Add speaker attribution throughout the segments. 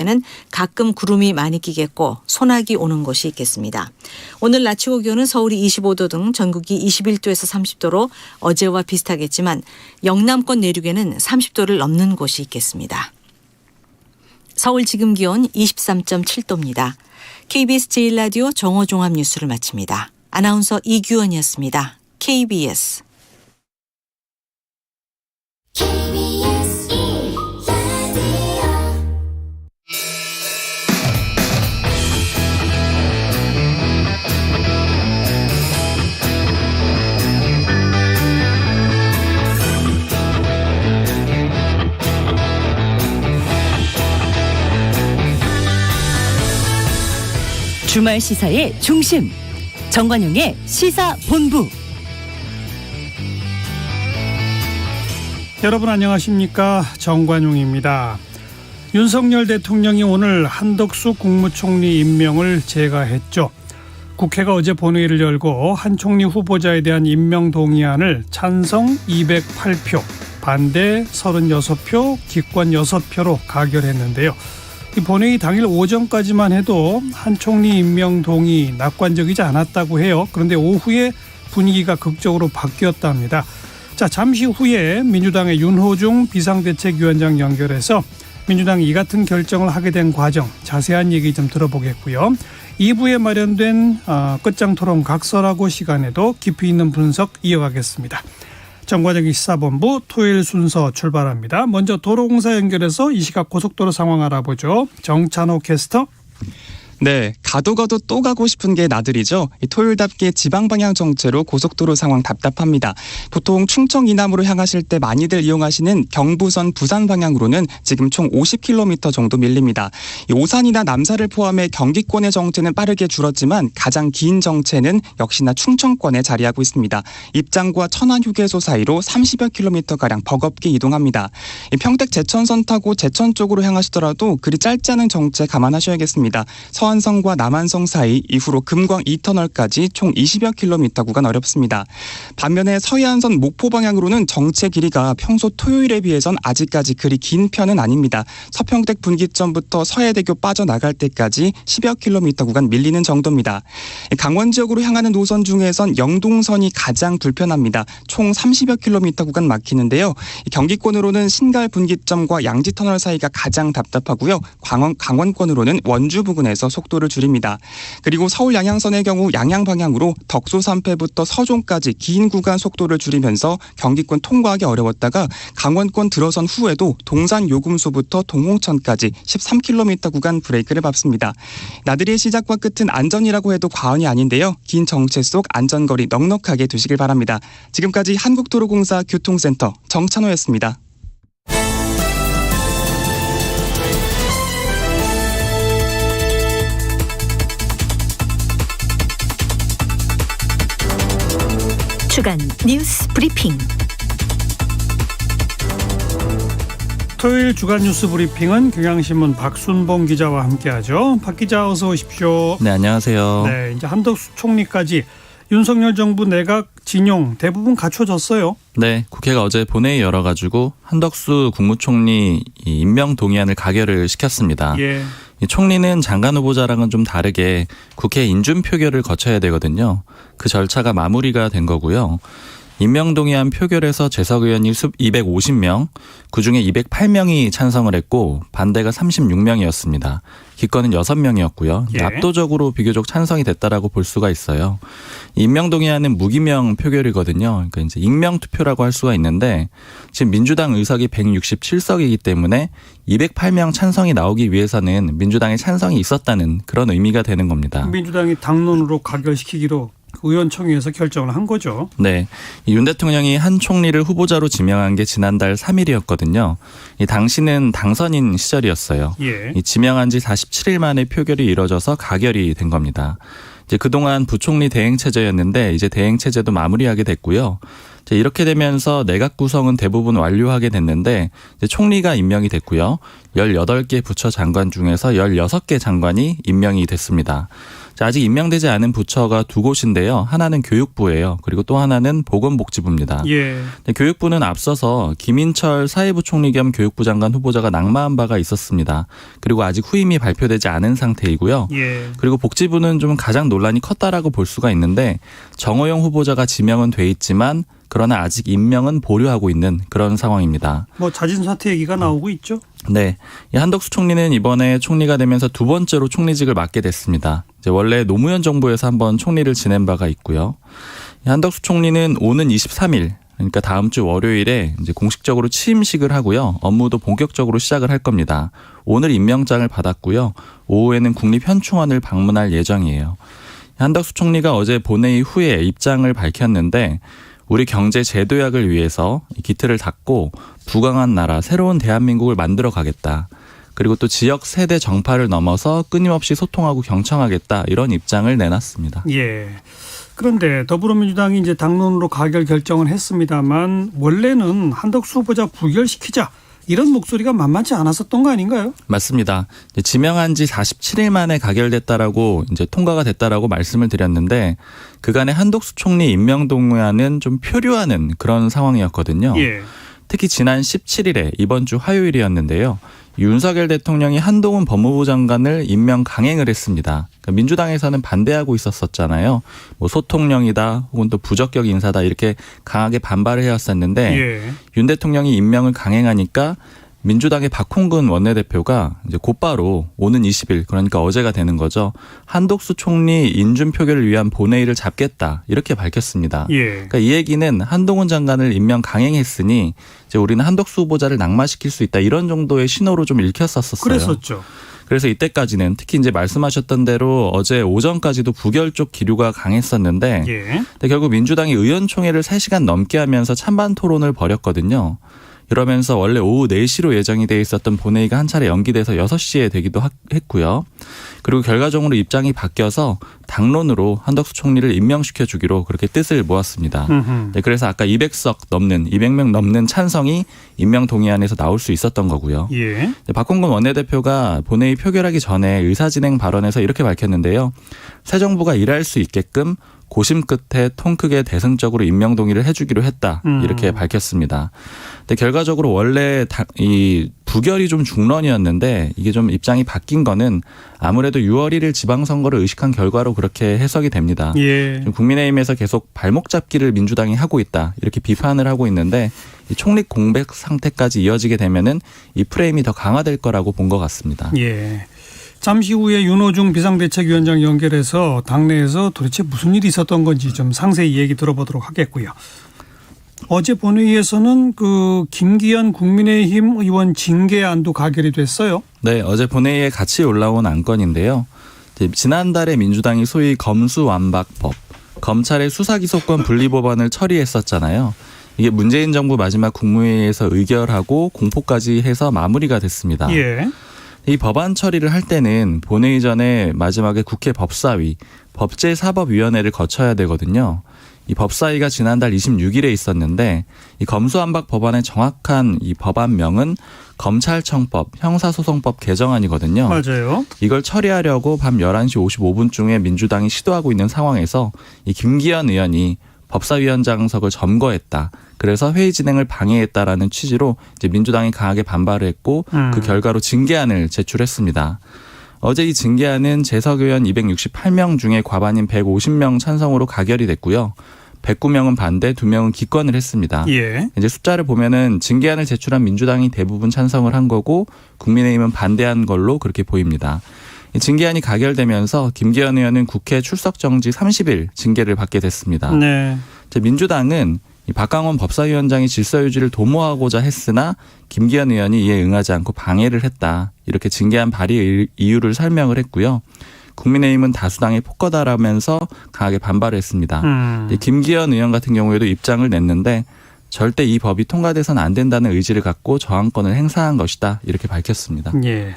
Speaker 1: 는 가끔 구름이 많이 끼겠고 소나기 오는 곳이 있겠습니다. 오늘 낮 최고 기온은 서울이 25도 등 전국이 21도에서 30도로 어제와 비슷하겠지만 영남권 내륙에는 30도를 넘는 곳이 있겠습니다. 서울 지금 기온 23.7도입니다. KBS 제1라디오 정오종합 뉴스를 마칩니다. 아나운서 이규원이었습니다. KBS
Speaker 2: 주말 시사의 중심, 정관용의 시사본부.
Speaker 3: 여러분 안녕하십니까? 정관용입니다. 윤석열 대통령이 오늘 한덕수 국무총리 임명을 재가했죠. 국회가 어제 본회의를 열고 한 총리 후보자에 대한 임명 동의안을 찬성 208표, 반대 36표, 기권 6표로 가결했는데요. 이 본회의 당일 오전까지만 해도 한 총리 임명 동의 낙관적이지 않았다고 해요. 그런데 오후에 분위기가 극적으로 바뀌었답니다. 자, 잠시 후에 민주당의 윤호중 비상대책위원장 연결해서 민주당이 이 같은 결정을 하게 된 과정 자세한 얘기 좀 들어보겠고요. 2부에 마련된 끝장 토론 각설하고 시간에도 깊이 있는 분석 이어가겠습니다. 정관용의 시사본부 토요일 순서 출발합니다. 먼저 도로공사 연결해서 이 시각 고속도로 상황 알아보죠. 정찬호 캐스터.
Speaker 4: 네, 가도 또 가고 싶은 게 나들이죠. 토요일답게 지방 방향 정체로 고속도로 상황 답답합니다. 보통 충청 이남으로 향하실 때 많이들 이용하시는 경부선 부산 방향으로는 지금 총 50km 정도 밀립니다. 오산이나 남사를 포함해 경기권의 정체는 빠르게 줄었지만 가장 긴 정체는 역시나 충청권에 자리하고 있습니다. 입장과 천안 휴게소 사이로 30여 킬로미터가량 버겁게 이동합니다. 평택 제천선 타고 제천 쪽으로 향하시더라도 그리 짧지 않은 정체 감안하셔야겠습니다. 서안성과 남한성 사이 이후로 금광 2터널까지 총 20여 킬로미터 구간 어렵습니다. 반면에 서해안선 목포 방향으로는 정체 길이가 평소 토요일에 비해선 아직까지 그리 긴 편은 아닙니다. 서평택 분기점부터 서해대교 빠져나갈 때까지 10여 킬로미터 구간 밀리는 정도입니다. 강원 지역으로 향하는 노선 중에선 영동선이 가장 불편합니다. 총 30여 킬로미터 구간 막히는데요. 경기권으로는 신갈 분기점과 양지터널 사이가 가장 답답하고요. 강원권으로는 원주 부근에서 속도를 줄입니다. 그리고 서울 양양선의 경우 양양 방향으로 덕소 3패부터 서종까지 긴 구간 속도를 줄이면서 경기권 통과하기 어려웠다가 강원권 들어선 후에도 동산 요금소부터 동홍천까지 13km 구간 브레이크를 밟습니다. 나들이의 시작과 끝은 안전이라고 해도 과언이 아닌데요. 긴 정체 속 안전거리 넉넉하게 두시길 바랍니다. 지금까지 한국도로공사 교통센터 정찬호였습니다.
Speaker 2: 주간 뉴스 브리핑.
Speaker 3: 토요일 주간 뉴스 브리핑은 경향신문 박순봉 기자와 함께하죠. 박 기자 어서 오십시오.
Speaker 5: 네, 안녕하세요.
Speaker 3: 네, 이제 한덕수 총리까지 윤석열 정부 내각 진용 대부분 갖춰졌어요.
Speaker 5: 네, 국회가 어제 본회의 열어가지고 한덕수 국무총리 임명 동의안을 가결을 시켰습니다.
Speaker 3: 예.
Speaker 5: 이 총리는 장관 후보자랑은 좀 다르게 국회 인준 표결을 거쳐야 되거든요. 그 절차가 마무리가 된 거고요. 임명동의안 표결에서 재석 의원이 250명, 그중에 208명이 찬성을 했고 반대가 36명이었습니다. 기권은 6명이었고요.
Speaker 3: 예.
Speaker 5: 압도적으로 비교적 찬성이 됐다라고 볼 수가 있어요. 임명동의안은 무기명 표결이거든요. 그러니까 이제 익명투표라고 할 수가 있는데 지금 민주당 의석이 167석이기 때문에 208명 찬성이 나오기 위해서는 민주당의 찬성이 있었다는 그런 의미가 되는 겁니다.
Speaker 3: 민주당이 당론으로 가결시키기로 의원총회에서 결정을 한 거죠.
Speaker 5: 네, 윤 대통령이 한 총리를 후보자로 지명한 게 지난달 3일이었거든요. 이 당시는 당선인 시절이었어요.
Speaker 3: 예.
Speaker 5: 이 지명한 지 47일 만에 표결이 이뤄져서 가결이 된 겁니다. 이제 그동안 부총리 대행 체제였는데 이제 대행 체제도 마무리하게 됐고요. 이제 이렇게 되면서 내각 구성은 대부분 완료하게 됐는데 이제 총리가 임명이 됐고요. 18개 부처 장관 중에서 16개 장관이 임명이 됐습니다. 자, 아직 임명되지 않은 부처가 두 곳인데요. 하나는 교육부예요. 그리고 또 하나는 보건복지부입니다.
Speaker 3: 예.
Speaker 5: 네, 교육부는 앞서서 김인철 사회부 총리 겸 교육부 장관 후보자가 낙마한 바가 있었습니다. 그리고 아직 후임이 발표되지 않은 상태이고요.
Speaker 3: 예.
Speaker 5: 그리고 복지부는 좀 가장 논란이 컸다라고 볼 수가 있는데 정호영 후보자가 지명은 돼 있지만 그러나 아직 임명은 보류하고 있는 그런 상황입니다.
Speaker 3: 뭐 자진 사퇴 얘기가 나오고 있죠.
Speaker 5: 네, 이 한덕수 총리는 이번에 총리가 되면서 두 번째로 총리직을 맡게 됐습니다. 이제 원래 노무현 정부에서 한번 총리를 지낸 바가 있고요. 이 한덕수 총리는 오는 23일, 그러니까 다음 주 월요일에 이제 공식적으로 취임식을 하고요. 업무도 본격적으로 시작을 할 겁니다. 오늘 임명장을 받았고요. 오후에는 국립현충원을 방문할 예정이에요. 한덕수 총리가 어제 본회의 후에 입장을 밝혔는데 우리 경제 재도약을 위해서 기틀을 닦고 부강한 나라, 새로운 대한민국을 만들어 가겠다. 그리고 또 지역 세대 정파를 넘어서 끊임없이 소통하고 경청하겠다. 이런 입장을 내놨습니다.
Speaker 3: 예. 그런데 더불어민주당이 이제 당론으로 가결 결정을 했습니다만 원래는 한덕수 후보자 부결시키자 이런 목소리가 만만치 않았었던 거 아닌가요?
Speaker 5: 맞습니다. 지명한 지 47일 만에 가결됐다라고 이제 통과가 됐다라고 말씀을 드렸는데 그간의 한덕수 총리 임명 동의안은 좀 표류하는 그런 상황이었거든요.
Speaker 3: 예.
Speaker 5: 특히 지난 17일에 이번 주 화요일이었는데요. 윤석열 대통령이 한동훈 법무부 장관을 임명 강행을 했습니다. 그러니까 민주당에서는 반대하고 있었잖아요. 뭐 소통령이다 혹은 또 부적격 인사다 이렇게 강하게 반발을 해왔었는데
Speaker 3: 예.
Speaker 5: 윤 대통령이 임명을 강행하니까 민주당의 박홍근 원내대표가 이제 곧바로 오는 20일 그러니까 어제가 되는 거죠. 한덕수 총리 인준 표결을 위한 본회의를 잡겠다 이렇게 밝혔습니다.
Speaker 3: 예.
Speaker 5: 그러니까 이 얘기는 한동훈 장관을 임명 강행했으니 이제 우리는 한덕수 후보자를 낙마시킬 수 있다 이런 정도의 신호로 좀 읽혔었어요.
Speaker 3: 그랬었죠.
Speaker 5: 그래서 이때까지는 특히 이제 말씀하셨던 대로 어제 오전까지도 부결 쪽 기류가 강했었는데
Speaker 3: 예.
Speaker 5: 근데 결국 민주당이 의원총회를 3시간 넘게 하면서 찬반 토론을 벌였거든요. 이러면서 원래 오후 4시로 예정이 돼 있었던 본회의가 한 차례 연기돼서 6시에 되기도 했고요. 그리고 결과적으로 입장이 바뀌어서 당론으로 한덕수 총리를 임명시켜 주기로 그렇게 뜻을 모았습니다. 네, 그래서 아까 200명 넘는 찬성이 임명 동의안에서 나올 수 있었던 거고요.
Speaker 3: 예.
Speaker 5: 네, 박홍근 원내대표가 본회의 표결하기 전에 의사진행 발언에서 이렇게 밝혔는데요. 새 정부가 일할 수 있게끔 고심 끝에 통 크게 대승적으로 임명 동의를 해주기로 했다 이렇게 밝혔습니다. 근데 결과적으로 원래 이 부결이 좀 중론이었는데 이게 좀 입장이 바뀐 거는 아무래도 6월 1일 지방선거를 의식한 결과로 그렇게 해석이 됩니다.
Speaker 3: 예.
Speaker 5: 지금 국민의힘에서 계속 발목 잡기를 민주당이 하고 있다 이렇게 비판을 하고 있는데 이 총리 공백 상태까지 이어지게 되면은 이 프레임이 더 강화될 거라고 본 것 같습니다.
Speaker 3: 예. 잠시 후에 윤호중 비상대책위원장 연결해서 당내에서 도대체 무슨 일이 있었던 건지 좀 상세히 얘기 들어보도록 하겠고요. 어제 본회의에서는 그 김기현 국민의힘 의원 징계안도 가결이 됐어요.
Speaker 5: 네, 어제 본회의에 같이 올라온 안건인데요. 지난달에 민주당이 소위 검수완박법, 검찰의 수사기소권 분리법안을 처리했었잖아요. 이게 문재인 정부 마지막 국무회의에서 의결하고 공포까지 해서 마무리가 됐습니다.
Speaker 3: 예.
Speaker 5: 이 법안 처리를 할 때는 본회의 전에 마지막에 국회 법사위, 법제사법위원회를 거쳐야 되거든요. 이 법사위가 지난달 26일에 있었는데 이 검수완박 법안의 정확한 이 법안명은 검찰청법, 형사소송법 개정안이거든요.
Speaker 3: 맞아요.
Speaker 5: 이걸 처리하려고 밤 11시 55분쯤에 민주당이 시도하고 있는 상황에서 이 김기현 의원이 법사위원장석을 점거했다. 그래서 회의 진행을 방해했다라는 취지로 이제 민주당이 강하게 반발을 했고 그 결과로 징계안을 제출했습니다. 어제 이 징계안은 재석 의원 268명 중에 과반인 150명 찬성으로 가결이 됐고요. 109명은 반대, 2명은 기권을 했습니다.
Speaker 3: 예.
Speaker 5: 이제 숫자를 보면은 징계안을 제출한 민주당이 대부분 찬성을 한 거고 국민의힘은 반대한 걸로 그렇게 보입니다. 징계안이 가결되면서 김기현 의원은 국회 출석 정지 30일 징계를 받게 됐습니다.
Speaker 3: 네.
Speaker 5: 민주당은 박강원 법사위원장이 질서 유지를 도모하고자 했으나 김기현 의원이 이에 응하지 않고 방해를 했다. 이렇게 징계안 발의 이유를 설명을 했고요. 국민의힘은 다수당의 폭거다라면서 강하게 반발을 했습니다. 김기현 의원 같은 경우에도 입장을 냈는데 절대 이 법이 통과돼서는 안 된다는 의지를 갖고 저항권을 행사한 것이다. 이렇게 밝혔습니다.
Speaker 3: 예.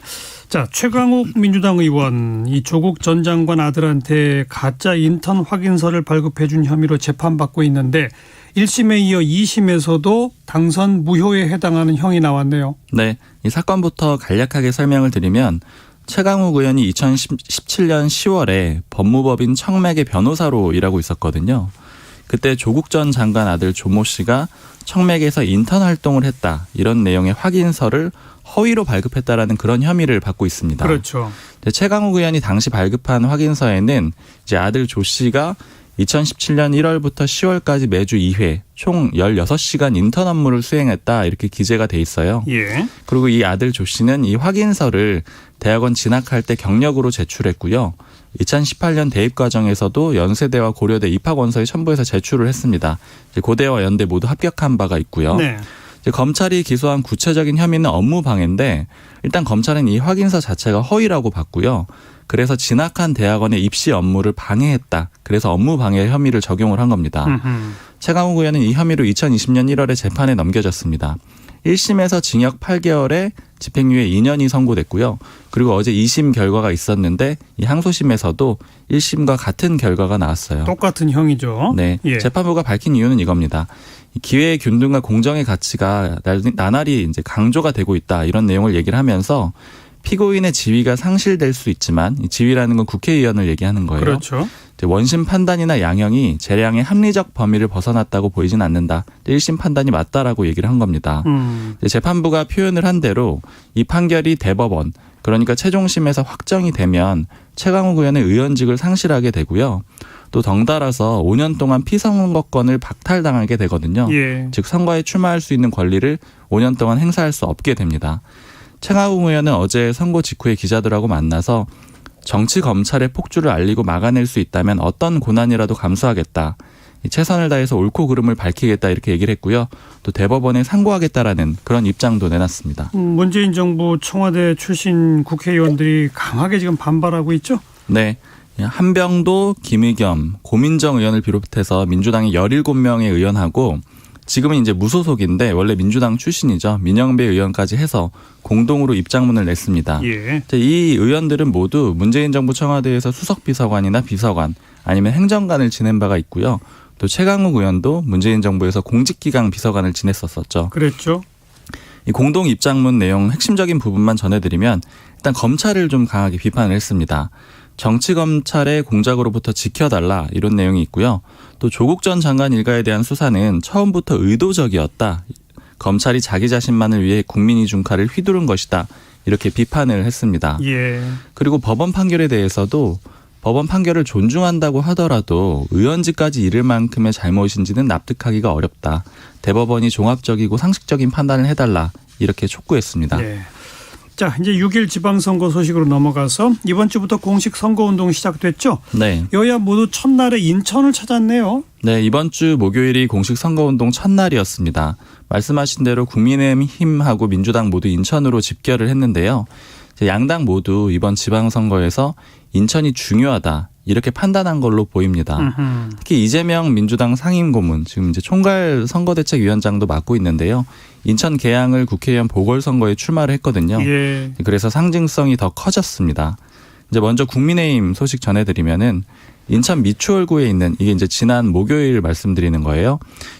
Speaker 3: 자, 최강욱 민주당 의원 이 조국 전 장관 아들한테 가짜 인턴 확인서를 발급해 준 혐의로 재판받고 있는데 1심에 이어 2심에서도 당선 무효에 해당하는 형이 나왔네요.
Speaker 5: 네, 이 사건부터 간략하게 설명을 드리면 최강욱 의원이 2017년 10월에 법무법인 청맥의 변호사로 일하고 있었거든요. 그때 조국 전 장관 아들 조모 씨가 청맥에서 인턴 활동을 했다. 이런 내용의 확인서를 허위로 발급했다라는 그런 혐의를 받고 있습니다.
Speaker 3: 그렇죠.
Speaker 5: 최강욱 의원이 당시 발급한 확인서에는 이제 아들 조 씨가 2017년 1월부터 10월까지 매주 2회 총 16시간 인턴 업무를 수행했다 이렇게 기재가 돼 있어요.
Speaker 3: 예.
Speaker 5: 그리고 이 아들 조 씨는 이 확인서를 대학원 진학할 때 경력으로 제출했고요. 2018년 대입 과정에서도 연세대와 고려대 입학 원서에 첨부해서 제출을 했습니다. 이제 고대와 연대 모두 합격한 바가 있고요.
Speaker 3: 네.
Speaker 5: 이제 검찰이 기소한 구체적인 혐의는 업무 방해인데 일단 검찰은 이 확인서 자체가 허위라고 봤고요. 그래서 진학한 대학원의 입시 업무를 방해했다. 그래서 업무 방해 혐의를 적용을 한 겁니다. 최강욱 의원은 이 혐의로 2020년 1월에 재판에 넘겨졌습니다. 1심에서 징역 8개월에 집행유예 2년이 선고됐고요. 그리고 어제 2심 결과가 있었는데 이 항소심에서도 1심과 같은 결과가 나왔어요.
Speaker 3: 똑같은 형이죠.
Speaker 5: 네,
Speaker 3: 예.
Speaker 5: 재판부가 밝힌 이유는 이겁니다. 기회의 균등과 공정의 가치가 나날이 이제 강조가 되고 있다. 이런 내용을 얘기를 하면서 피고인의 지위가 상실될 수 있지만 이 지위라는 건 국회의원을 얘기하는 거예요.
Speaker 3: 그렇죠.
Speaker 5: 원심 판단이나 양형이 재량의 합리적 범위를 벗어났다고 보이진 않는다. 1심 판단이 맞다라고 얘기를 한 겁니다. 재판부가 표현을 한 대로 이 판결이 대법원 그러니까 최종심에서 확정이 되면 최강욱 의원의 의원직을 상실하게 되고요. 또 덩달아서 5년 동안 피선거권을 박탈당하게 되거든요.
Speaker 3: 예.
Speaker 5: 즉 선거에 출마할 수 있는 권리를 5년 동안 행사할 수 없게 됩니다. 최강욱 의원은 어제 선거 직후에 기자들하고 만나서 정치 검찰의 폭주를 알리고 막아낼 수 있다면 어떤 고난이라도 감수하겠다. 최선을 다해서 옳고 그름을 밝히겠다 이렇게 얘기를 했고요. 또 대법원에 상고하겠다라는 그런 입장도 내놨습니다.
Speaker 3: 문재인 정부 청와대 출신 국회의원들이 강하게 지금 반발하고 있죠?
Speaker 5: 네. 한병도, 김의겸, 고민정 의원을 비롯해서 민주당의 17명의 의원하고 지금은 이제 무소속인데 원래 민주당 출신이죠. 민영배 의원까지 해서 공동으로 입장문을 냈습니다.
Speaker 3: 예.
Speaker 5: 이 의원들은 모두 문재인 정부 청와대에서 수석비서관이나 비서관 아니면 행정관을 지낸 바가 있고요. 또 최강욱 의원도 문재인 정부에서 공직기강 비서관을 지냈었었죠.
Speaker 3: 그랬죠.
Speaker 5: 이 공동 입장문 내용 핵심적인 부분만 전해드리면 일단 검찰을 좀 강하게 비판을 했습니다. 정치검찰의 공작으로부터 지켜달라 이런 내용이 있고요. 또 조국 전 장관 일가에 대한 수사는 처음부터 의도적이었다. 검찰이 자기 자신만을 위해 국민이 준 칼을 휘두른 것이다. 이렇게 비판을 했습니다.
Speaker 3: 예.
Speaker 5: 그리고 법원 판결에 대해서도 법원 판결을 존중한다고 하더라도 의원직까지 이를 만큼의 잘못인지는 납득하기가 어렵다. 대법원이 종합적이고 상식적인 판단을 해달라. 이렇게 촉구했습니다.
Speaker 3: 예. 자, 이제 6일 지방선거 소식으로 넘어가서 이번 주부터 공식 선거운동 시작됐죠?
Speaker 5: 네.
Speaker 3: 여야 모두 첫날에 인천을 찾았네요.
Speaker 5: 네, 이번 주 목요일이 공식 선거운동 첫날이었습니다. 말씀하신 대로 국민의힘하고 민주당 모두 인천으로 집결을 했는데요. 양당 모두 이번 지방선거에서 인천이 중요하다. 이렇게 판단한 걸로 보입니다. 특히 이재명 민주당 상임고문, 지금 이제 총괄 선거대책위원장도 맡고 있는데요. 인천 계양을 국회의원 보궐선거에 출마를 했거든요.
Speaker 3: 예.
Speaker 5: 그래서 상징성이 더 커졌습니다. 이제 먼저 국민의힘 소식 전해드리면은 인천 미추홀구에 있는 이게 이제 지난 목요일 말씀드리는 거예요.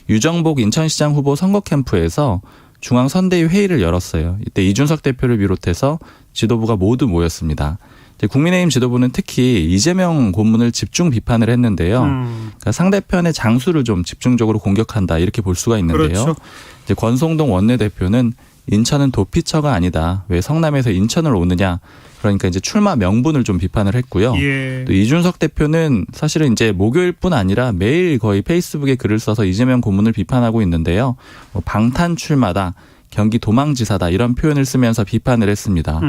Speaker 5: 유정복 인천시장 후보 선거 캠프에서 중앙선대위 회의를 열었어요. 이때 이준석 대표를 비롯해서 지도부가 모두 모였습니다. 국민의힘 지도부는 특히 이재명 고문을 집중 비판을 했는데요. 그러니까 상대편의 장수를 좀 집중적으로 공격한다 이렇게 볼 수가 있는데요.
Speaker 3: 그렇죠.
Speaker 5: 이제 권성동 원내대표는 인천은 도피처가 아니다. 왜 성남에서 인천을 오느냐. 그러니까 이제 출마 명분을 좀 비판을 했고요.
Speaker 3: 예.
Speaker 5: 또 이준석 대표는 사실은 이제 목요일뿐 아니라 매일 거의 페이스북에 글을 써서 이재명 고문을 비판하고 있는데요. 방탄 출마다. 경기 도망지사다 이런 표현을 쓰면서 비판을 했습니다.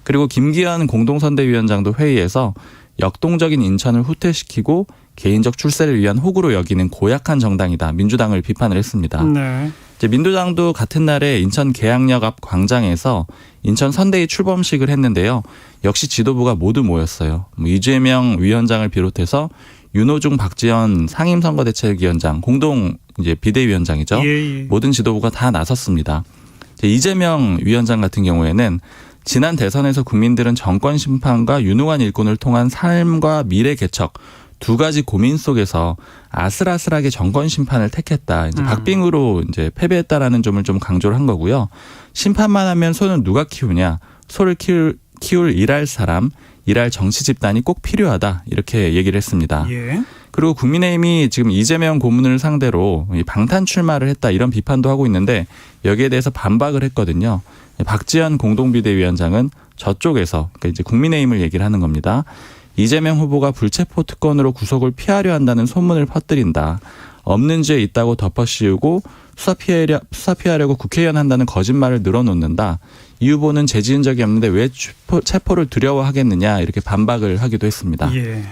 Speaker 5: 그리고 김기현 공동선대위원장도 회의에서 역동적인 인천을 후퇴시키고 개인적 출세를 위한 호구로 여기는 고약한 정당이다. 민주당을 비판을 했습니다.
Speaker 3: 네.
Speaker 5: 이제 민주당도 같은 날에 인천 계양역 앞 광장에서 인천 선대위 출범식을 했는데요. 역시 지도부가 모두 모였어요. 이재명 위원장을 비롯해서 윤호중 박지원 상임선거대책위원장 공동 이제 비대위원장이죠.
Speaker 3: 예.
Speaker 5: 모든 지도부가 다 나섰습니다. 이재명 위원장 같은 경우에는 지난 대선에서 국민들은 정권 심판과 유능한 일꾼을 통한 삶과 미래 개척 두 가지 고민 속에서 아슬아슬하게 정권 심판을 택했다. 이제 박빙으로 이제 패배했다라는 점을 좀 강조를 한 거고요. 심판만 하면 소는 누가 키우냐? 소를 키울 일할 사람, 일할 정치 집단이 꼭 필요하다 이렇게 얘기를 했습니다.
Speaker 3: 예.
Speaker 5: 그리고 국민의힘이 지금 이재명 고문을 상대로 방탄 출마를 했다 이런 비판도 하고 있는데 여기에 대해서 반박을 했거든요. 박지원 공동비대위원장은 저쪽에서 그러니까 이제 국민의힘을 얘기를 하는 겁니다. 이재명 후보가 불체포 특권으로 구속을 피하려 한다는 소문을 퍼뜨린다. 없는 죄 있다고 덮어씌우고 수사 피하려고 국회의원 한다는 거짓말을 늘어놓는다. 이 후보는 죄 지은 적이 없는데 왜 체포를 두려워하겠느냐 이렇게 반박을 하기도 했습니다.
Speaker 3: 예.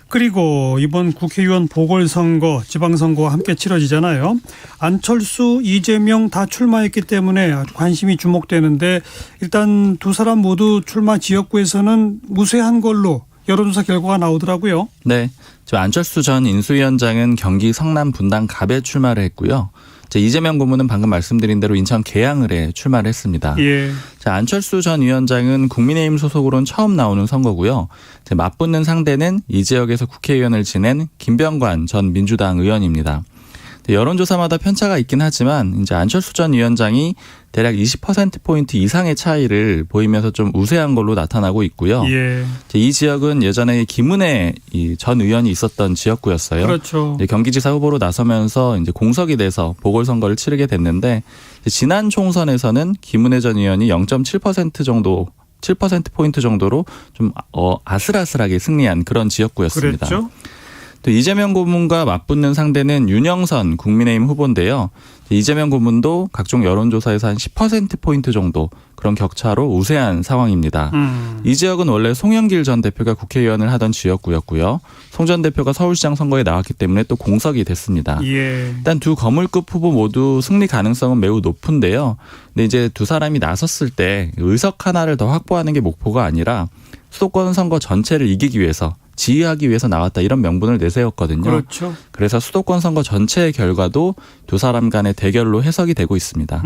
Speaker 3: 그리고 이번 국회의원 보궐선거, 지방선거와 함께 치러지잖아요. 안철수, 이재명 다 출마했기 때문에 아주 관심이 주목되는데 일단 두 사람 모두 출마 지역구에서는 우세한 걸로 여론조사 결과가 나오더라고요.
Speaker 5: 네, 저 안철수 전 인수위원장은 경기 성남 분당 갑에 출마를 했고요. 이재명 고문은 방금 말씀드린 대로 인천 계양을에 출마를 했습니다.
Speaker 3: 예.
Speaker 5: 자, 안철수 전 위원장은 국민의힘 소속으로는 처음 나오는 선거고요. 맞붙는 상대는 이 지역에서 국회의원을 지낸 김병관 전 민주당 의원입니다. 여론조사마다 편차가 있긴 하지만 이제 안철수 전 위원장이 대략 20%포인트 이상의 차이를 보이면서 좀 우세한 걸로 나타나고 있고요.
Speaker 3: 예.
Speaker 5: 이 지역은 예전에 김은혜 전 의원이 있었던 지역구였어요.
Speaker 3: 그렇죠.
Speaker 5: 경기지사 후보로 나서면서 이제 공석이 돼서 보궐선거를 치르게 됐는데 지난 총선에서는 김은혜 전 의원이 0.7% 정도 7%포인트 정도로 좀 아슬아슬하게 승리한 그런 지역구였습니다.
Speaker 3: 그랬죠.
Speaker 5: 또 이재명 고문과 맞붙는 상대는 윤영선 국민의힘 후보인데요. 이재명 고문도 각종 여론조사에서 한 10%포인트 정도 그런 격차로 우세한 상황입니다. 이 지역은 원래 송영길 전 대표가 국회의원을 하던 지역구였고요. 송 전 대표가 서울시장 선거에 나왔기 때문에 또 공석이 됐습니다.
Speaker 3: 예.
Speaker 5: 일단 두 거물급 후보 모두 승리 가능성은 매우 높은데요. 근데 이제 두 사람이 나섰을 때 의석 하나를 더 확보하는 게 목표가 아니라 수도권 선거 전체를 이기기 위해서 지휘하기 위해서 나왔다 이런 명분을 내세웠거든요.
Speaker 3: 그렇죠.
Speaker 5: 그래서 수도권 선거 전체의 결과도 두 사람 간의 대결로 해석이 되고 있습니다.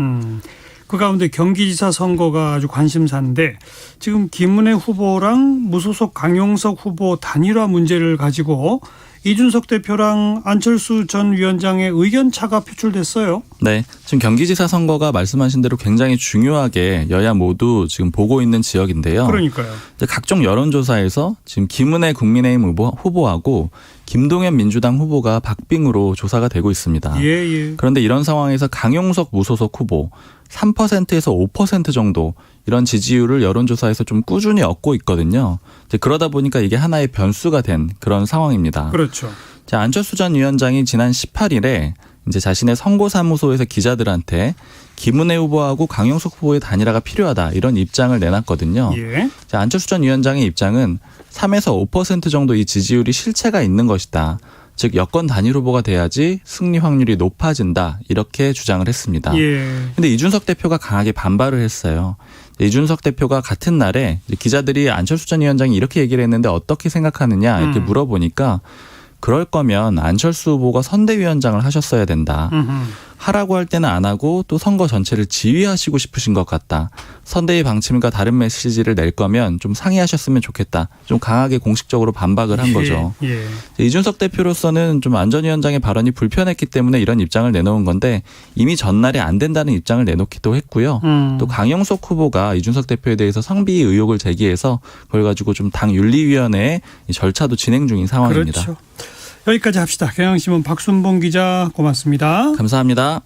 Speaker 3: 그 가운데 경기지사 선거가 아주 관심사인데 지금 김은혜 후보랑 무소속 강용석 후보 단일화 문제를 가지고 이준석 대표랑 안철수 전 위원장의 의견 차가 표출됐어요.
Speaker 5: 네, 지금 경기지사 선거가 말씀하신 대로 굉장히 중요하게 여야 모두 지금 보고 있는 지역인데요.
Speaker 3: 그러니까요.
Speaker 5: 각종 여론조사에서 지금 김은혜 국민의힘 후보하고 김동연 민주당 후보가 박빙으로 조사가 되고 있습니다.
Speaker 3: 예.
Speaker 5: 그런데 이런 상황에서 강용석 무소속 후보 3%에서 5% 정도 이런 지지율을 여론조사에서 좀 꾸준히 얻고 있거든요. 그러다 보니까 이게 하나의 변수가 된 그런 상황입니다.
Speaker 3: 그렇죠.
Speaker 5: 자, 안철수 전 위원장이 지난 18일에 이제 자신의 선거사무소에서 기자들한테 김은혜 후보하고 강용석 후보의 단일화가 필요하다 이런 입장을 내놨거든요.
Speaker 3: 예.
Speaker 5: 자, 안철수 전 위원장의 입장은 3에서 5% 정도 이 지지율이 실체가 있는 것이다. 즉 여권 단일 후보가 돼야지 승리 확률이 높아진다 이렇게 주장을 했습니다. 그런데 이준석 대표가 강하게 반발을 했어요. 이준석 대표가 같은 날에 기자들이 안철수 전 위원장이 이렇게 얘기를 했는데 어떻게 생각하느냐 이렇게 물어보니까 그럴 거면 안철수 후보가 선대위원장을 하셨어야 된다. 하라고 할 때는 안 하고 또 선거 전체를 지휘하시고 싶으신 것 같다. 선대위 방침과 다른 메시지를 낼 거면 좀 상의하셨으면 좋겠다. 좀 강하게 공식적으로 반박을 한 거죠. 이준석 대표로서는 좀 안 전 위원장의 발언이 불편했기 때문에 이런 입장을 내놓은 건데 이미 전날에 안 된다는 입장을 내놓기도 했고요. 또 강용석 후보가 이준석 대표에 대해서 성비 의혹을 제기해서 그걸 가지고 좀 당 윤리위원회의 절차도 진행 중인 상황입니다.
Speaker 3: 그렇죠. 여기까지 합시다. 경향신문 박순봉 기자 고맙습니다.
Speaker 5: 감사합니다.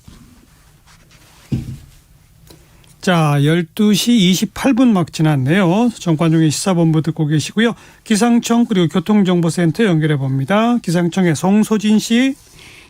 Speaker 3: 자, 12시 28분 막 지났네요. 정관용의 시사본부 듣고 계시고요. 기상청 그리고 교통정보센터 연결해 봅니다. 기상청의 송소진 씨.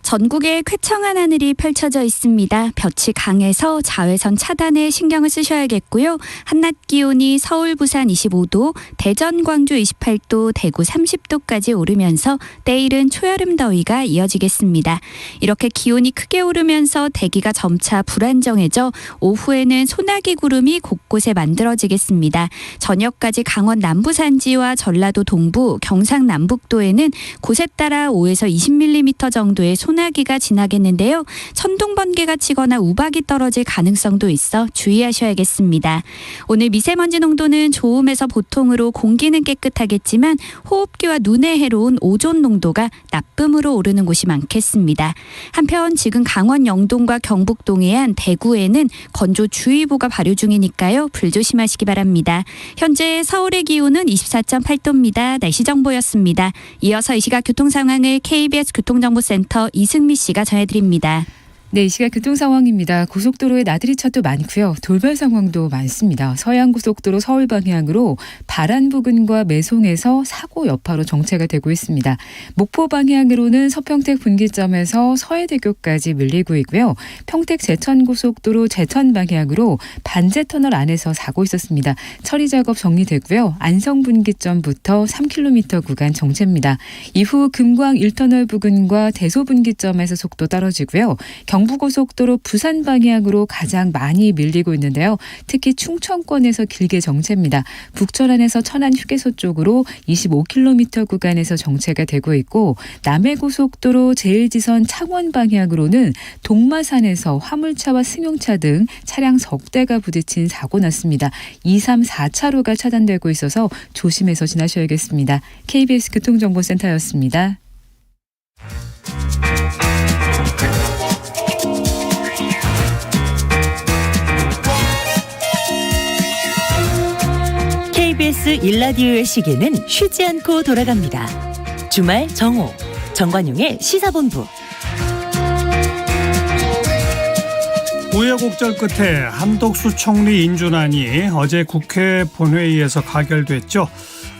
Speaker 6: 전국에 쾌청한 하늘이 펼쳐져 있습니다. 볕이 강해서 자외선 차단에 신경을 쓰셔야겠고요. 한낮 기온이 서울, 부산 25도, 대전, 광주 28도, 대구 30도까지 오르면서 때일은 초여름 더위가 이어지겠습니다. 이렇게 기온이 크게 오르면서 대기가 점차 불안정해져 오후에는 소나기 구름이 곳곳에 만들어지겠습니다. 저녁까지 강원 남부 산지와 전라도 동부, 경상 남북도에는 곳에 따라 5에서 20mm 정도의 소나기가 지나겠는데요. 천둥 번개가 치거나 우박이 떨어질 가능성도 있어 주의하셔야겠습니다. 오늘 미세먼지 농도는 좋음에서 보통으로 공기는 깨끗하겠지만 호흡기와 눈에 해로운 오존 농도가 나쁨으로 오르는 곳이 많겠습니다. 한편 지금 강원 영동과 경북 동해안, 대구에는 건조주의보가 발효 중이니까요. 불조심하시기 바랍니다. 현재 서울의 기온은 24.8도입니다. 날씨 정보였습니다. 이어서 이 시각 교통 상황을 KBS 교통정보센터 이승미 씨가 전해드립니다.
Speaker 7: 네, 이 시각 교통 상황입니다. 고속도로에 나들이 차도 많고요. 돌발 상황도 많습니다. 서해안고속도로 서울 방향으로 바란 부근과 매송에서 사고 여파로 정체가 되고 있습니다. 목포 방향으로는 서평택 분기점에서 서해대교까지 밀리고 있고요. 평택 제천고속도로 제천 방향으로 반제터널 안에서 사고 있었습니다. 처리 작업 정리되고요. 안성 분기점부터 3km 구간 정체입니다. 이후 금광 1터널 부근과 대소 분기점에서 속도 떨어지고요. 경부고속도로 부산 방향으로 가장 많이 밀리고 있는데요. 특히 충청권에서 길게 정체입니다. 북천안에서 천안 휴게소 쪽으로 25km 구간에서 정체가 되고 있고 남해고속도로 제1지선 창원 방향으로는 동마산에서 화물차와 승용차 등 차량 석 대가 부딪힌 사고 났습니다. 2, 3, 4차로가 차단되고 있어서 조심해서 지나셔야겠습니다. KBS 교통정보센터였습니다.
Speaker 2: KBS 1라디오의 시계는 쉬지 않고 돌아갑니다. 주말 정오, 정관용의 시사본부.
Speaker 3: 우여곡절 끝에 한덕수 총리 인준안이 어제 국회 본회의에서 가결됐죠.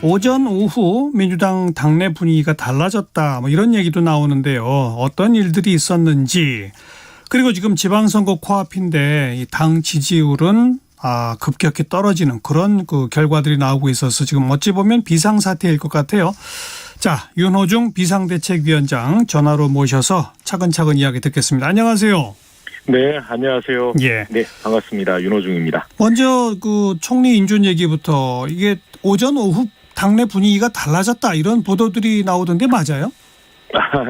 Speaker 3: 오전 오후 민주당 당내 분위기가 달라졌다, 이런 얘기도 나오는데요. 어떤 일들이 있었는지, 그리고 지금 지방선거 코앞인데 이 당 지지율은 급격히 떨어지는 그런 그 결과들이 나오고 있어서 지금 어찌 보면 비상사태일 것 같아요. 자, 윤호중 비상대책위원장 전화로 모셔서 차근차근 이야기 듣겠습니다. 안녕하세요.
Speaker 8: 네, 안녕하세요.
Speaker 3: 예.
Speaker 8: 네, 반갑습니다. 윤호중입니다.
Speaker 3: 먼저 그 총리 인준 얘기부터, 이게 오전 오후 당내 분위기가 달라졌다, 이런 보도들이 나오던데 맞아요?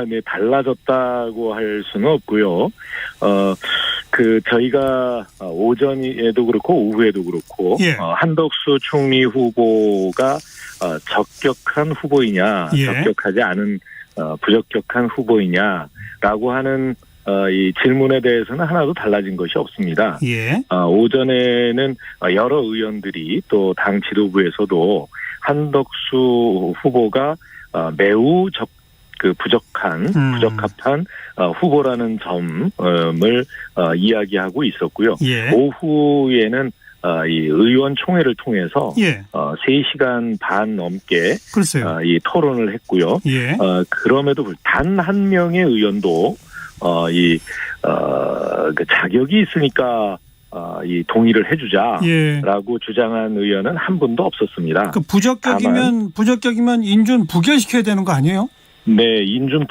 Speaker 8: 네, 달라졌다고 할 수는 없고요. 저희가 오전에도 그렇고 오후에도 그렇고,
Speaker 3: 예.
Speaker 8: 한덕수 총리 후보가 적격한 후보이냐,
Speaker 3: 예.
Speaker 8: 적격하지 않은 부적격한 후보이냐라고 하는 이 질문에 대해서는 하나도 달라진 것이 없습니다.
Speaker 3: 예.
Speaker 8: 오전에는 여러 의원들이 또 당 지도부에서도 한덕수 후보가 매우 부적합한 후보라는 점을 이야기하고 있었고요.
Speaker 3: 예.
Speaker 8: 오후에는 이 의원총회를 통해서
Speaker 3: 예.
Speaker 8: 3시간 반 넘게
Speaker 3: 글쎄요.
Speaker 8: 이 토론을 했고요.
Speaker 3: 예.
Speaker 8: 그럼에도 단 한 명의 의원도 그 자격이 있으니까 이 동의를 해주자라고 주장한 의원은 한 분도 없었습니다.
Speaker 3: 그 부적격이면 인준 부결시켜야 되는 거 아니에요?
Speaker 8: 네, 인준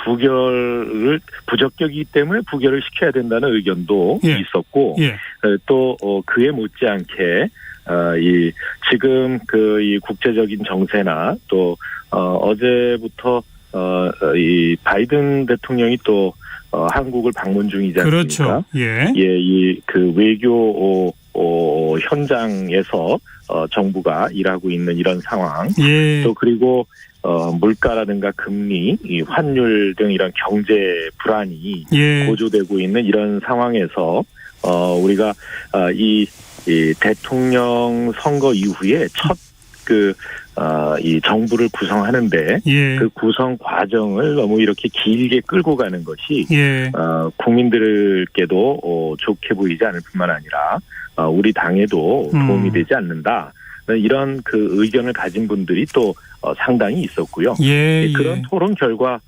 Speaker 8: 부적격이기 때문에 부결을 시켜야 된다는 의견도
Speaker 3: 예.
Speaker 8: 있었고,
Speaker 3: 예.
Speaker 8: 또 그에 못지않게 지금 이 국제적인 정세나 또 어제부터 이 바이든 대통령이 또 한국을 방문 중이지 않습니까?
Speaker 3: 그렇죠. 예.
Speaker 8: 이 외교 현장에서 정부가 일하고 있는 이런 상황.
Speaker 3: 예.
Speaker 8: 또 그리고 물가라든가 금리, 이 환율 등 이런 경제 불안이
Speaker 3: 예.
Speaker 8: 고조되고 있는 이런 상황에서 우리가 이 대통령 선거 이후에 첫 이 정부를 구성하는데
Speaker 3: 예.
Speaker 8: 그 구성 과정을 너무 이렇게 길게 끌고 가는 것이
Speaker 3: 예.
Speaker 8: 국민들께도 좋게 보이지 않을 뿐만 아니라 우리 당에도 도움이 되지 않는다. 이런 그 의견을 가진 분들이 또 상당히 있었고요.
Speaker 3: 예.
Speaker 8: 그런 토론 결과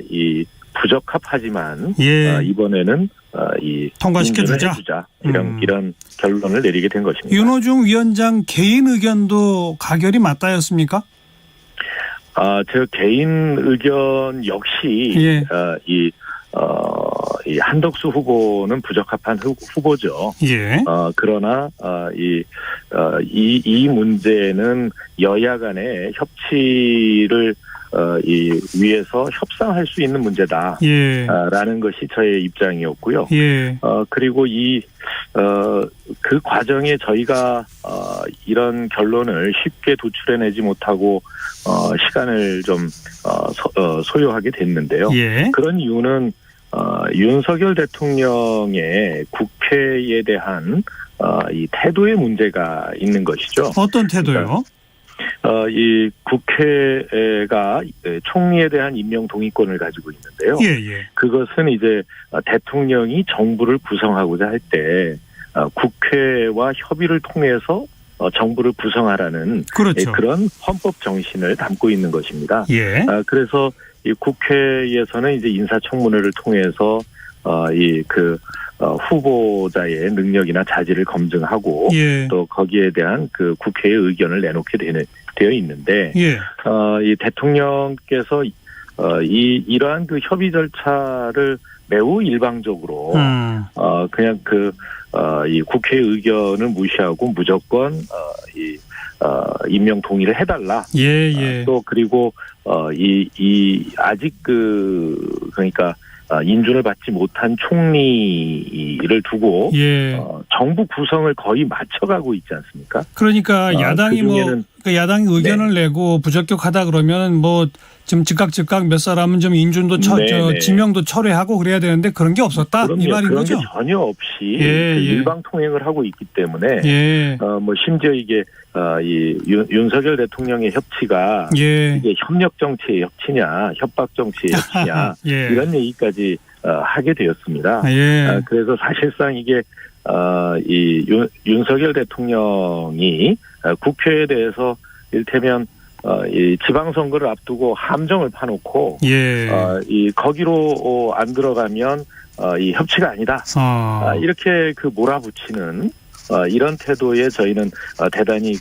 Speaker 8: 이 부적합하지만
Speaker 3: 예.
Speaker 8: 이번에는 이
Speaker 3: 통과시켜주자.
Speaker 8: 해주자. 이런 결론을 내리게 된 것입니다.
Speaker 3: 윤호중 위원장 개인 의견도 가결이 맞다였습니까?
Speaker 8: 제 개인 의견 역시
Speaker 3: 예.
Speaker 8: 이 한덕수 후보는 부적합한 후보죠.
Speaker 3: 예.
Speaker 8: 그러나 이 문제는 여야 간의 협치를 위해서 협상할 수 있는 문제다.
Speaker 3: 예.
Speaker 8: 라는 것이 저의 입장이었고요.
Speaker 3: 예.
Speaker 8: 그리고 그 과정에 저희가 이런 결론을 쉽게 도출해내지 못하고 시간을 좀 소요하게 됐는데요.
Speaker 3: 예.
Speaker 8: 그런 이유는 윤석열 대통령의 국회에 대한 이 태도의 문제가 있는 것이죠.
Speaker 3: 어떤 태도요?
Speaker 8: 이 국회가 총리에 대한 임명 동의권을 가지고 있는데요.
Speaker 3: 예.
Speaker 8: 그것은 이제 대통령이 정부를 구성하고자 할 때 국회와 협의를 통해서 정부를 구성하라는
Speaker 3: 그렇죠.
Speaker 8: 그런 헌법 정신을 담고 있는 것입니다.
Speaker 3: 예.
Speaker 8: 그래서 이 국회에서는 이제 인사청문회를 통해서 후보자의 능력이나 자질을 검증하고
Speaker 3: 예.
Speaker 8: 또 거기에 대한 그 국회의 의견을 내놓게 되어 있는데
Speaker 3: 예.
Speaker 8: 이 대통령께서 이러한 그 협의 절차를 매우 일방적으로 그냥 이 국회의 의견을 무시하고 무조건 임명 동의를 해달라.
Speaker 3: 예.
Speaker 8: 또 그리고 아직 그러니까 인준을 받지 못한 총리를 두고
Speaker 3: 예.
Speaker 8: 정부 구성을 거의 맞춰가고 있지 않습니까?
Speaker 3: 그러니까 야당이
Speaker 8: 그중에는
Speaker 3: 야당이 의견을 내고 부적격하다 그러면 좀 즉각 몇 사람은 좀 인준도 지명도 철회하고 그래야 되는데 그런 게 없었다 이 말인
Speaker 8: 그런
Speaker 3: 거죠?
Speaker 8: 게 전혀 없이
Speaker 3: 예.
Speaker 8: 일방 통행을 하고 있기 때문에
Speaker 3: 예.
Speaker 8: 심지어 이게 윤석열 대통령의 협치가
Speaker 3: 예.
Speaker 8: 이게 협력 정치의 협치냐 협박 정치의 협치냐
Speaker 3: 예.
Speaker 8: 이런 얘기까지 하게 되었습니다.
Speaker 3: 예.
Speaker 8: 그래서 사실상 이게 윤석열 대통령이 국회에 대해서 이를테면 이 지방선거를 앞두고 함정을 파놓고
Speaker 3: 예.
Speaker 8: 거기로 안 들어가면 이 협치가 아니다. 이렇게 몰아붙이는 이런 태도에 저희는 대단히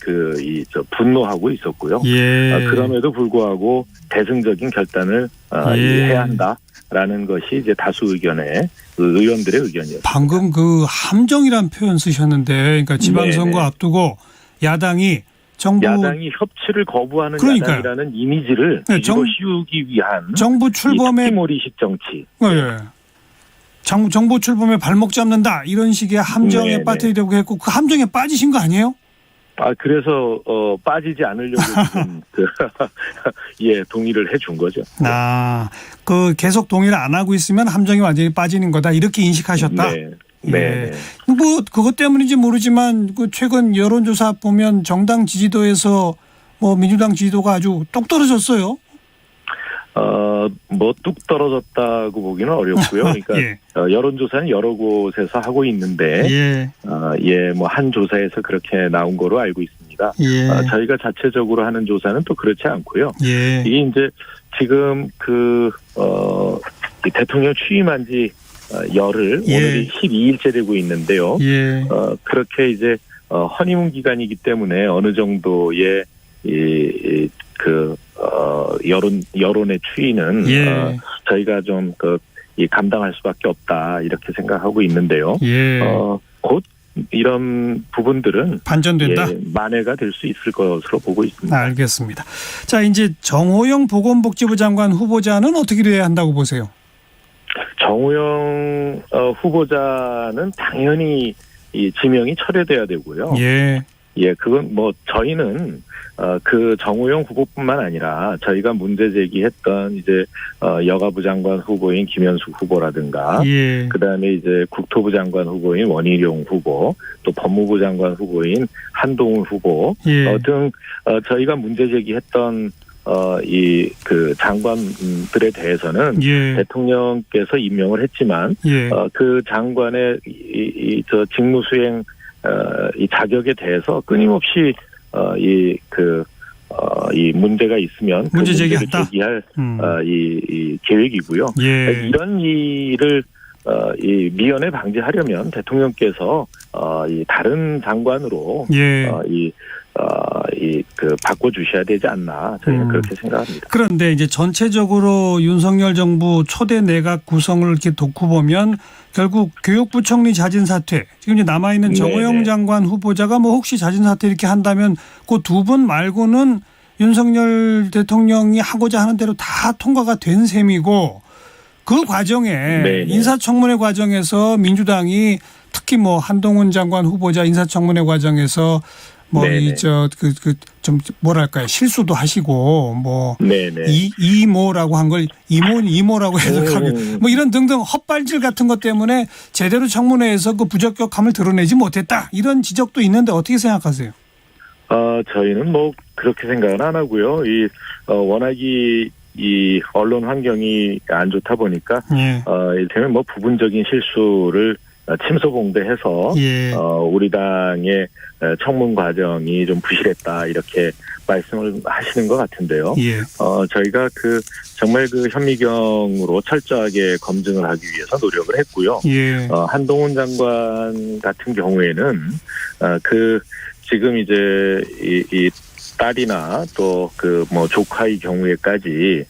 Speaker 8: 분노하고 있었고요.
Speaker 3: 예.
Speaker 8: 그럼에도 불구하고 대승적인 결단을 해야 한다라는 것이 이제 다수 의견의 의원들의 의견이었습니다.
Speaker 3: 방금 함정이란 표현 쓰셨는데, 그러니까 지방선거 앞두고 야당이
Speaker 8: 협치를 거부하는 야당이라는 이미지를 뒤집어 씌우기 위한
Speaker 3: 정부 출범의
Speaker 8: 티모리식 정치.
Speaker 3: 예. 정부 출범에 발목 잡는다 이런 식의 함정에 빠뜨리려고 했고 그 함정에 빠지신 거 아니에요?
Speaker 8: 그래서 빠지지 않으려고 지금 동의를 해준 거죠.
Speaker 3: 계속 동의를 안 하고 있으면 함정이 완전히 빠지는 거다 이렇게 인식하셨다.
Speaker 8: 네.
Speaker 3: 그것 때문인지 모르지만 최근 여론조사 보면 정당 지지도에서 민주당 지지도가 아주 똑 떨어졌어요.
Speaker 8: 뚝 떨어졌다고 보기는 어렵고요. 그러니까
Speaker 3: 예.
Speaker 8: 여론조사는 여러 곳에서 하고 있는데, 한 조사에서 그렇게 나온 거로 알고 있습니다.
Speaker 3: 예.
Speaker 8: 저희가 자체적으로 하는 조사는 또 그렇지 않고요.
Speaker 3: 예.
Speaker 8: 이게 이제 지금 대통령 취임한 지 열흘, 오늘이 12일째 되고 있는데요.
Speaker 3: 예.
Speaker 8: 그렇게 이제 허니문 기간이기 때문에 어느 정도의 여론의 추이는 저희가 좀 감당할 수밖에 없다 이렇게 생각하고 있는데요. 곧 이런 부분들은
Speaker 3: 반전된다.
Speaker 8: 만회가 될 수 있을 것으로 보고 있습니다.
Speaker 3: 알겠습니다. 자, 이제 정호영 보건복지부 장관 후보자는 어떻게 돼야 한다고 보세요?
Speaker 8: 정호영 후보자는 당연히 지명이 철회돼야 되고요. 그건 저희는 정호영 후보뿐만 아니라 저희가 문제 제기했던 이제 여가부 장관 후보인 김현숙 후보라든가 그다음에 이제 국토부 장관 후보인 원희룡 후보 또 법무부 장관 후보인 한동훈 후보 등 저희가 문제 제기했던 장관들에 대해서는 대통령께서 임명을 했지만 그 장관의 직무 수행 이 자격에 대해서 끊임없이 이 문제가 있으면
Speaker 3: 문제
Speaker 8: 제기를 제기할 이 계획이고요. 이런 일을 미연에 방지하려면 대통령께서 이 다른 장관으로 바꿔주셔야 되지 않나 저희는 그렇게 생각합니다.
Speaker 3: 그런데 이제 전체적으로 윤석열 정부 초대 내각 구성을 이렇게 놓고 보면 결국 교육부총리 자진 사퇴, 지금 이제 남아 있는 정호영 장관 후보자가 뭐 혹시 자진 사퇴 이렇게 한다면 그 두 분 말고는 윤석열 대통령이 하고자 하는 대로 다 통과가 된 셈이고, 그 과정에 인사청문회 과정에서 민주당이 특히 뭐 한동훈 장관 후보자 인사청문회 과정에서 뭐 좀 뭐랄까요, 실수도 하시고 뭐 이모라고 한 걸 이모라고 해석하고 뭐 이런 등등 헛발질 같은 것 때문에 제대로 청문회에서 그 부적격함을 드러내지 못했다, 이런 지적도 있는데 어떻게 생각하세요?
Speaker 8: 저희는 뭐 그렇게 생각은 안 하고요. 워낙이 이 언론 환경이 안 좋다 보니까 이를테면 뭐 부분적인 실수를 침소봉대해서 우리 당의 청문 과정이 좀 부실했다, 이렇게 말씀을 하시는 것 같은데요. 저희가 정말 현미경으로 철저하게 검증을 하기 위해서 노력을 했고요. 한동훈 장관 같은 경우에는 지금 이제 이 딸이나 또 뭐 조카의 경우에까지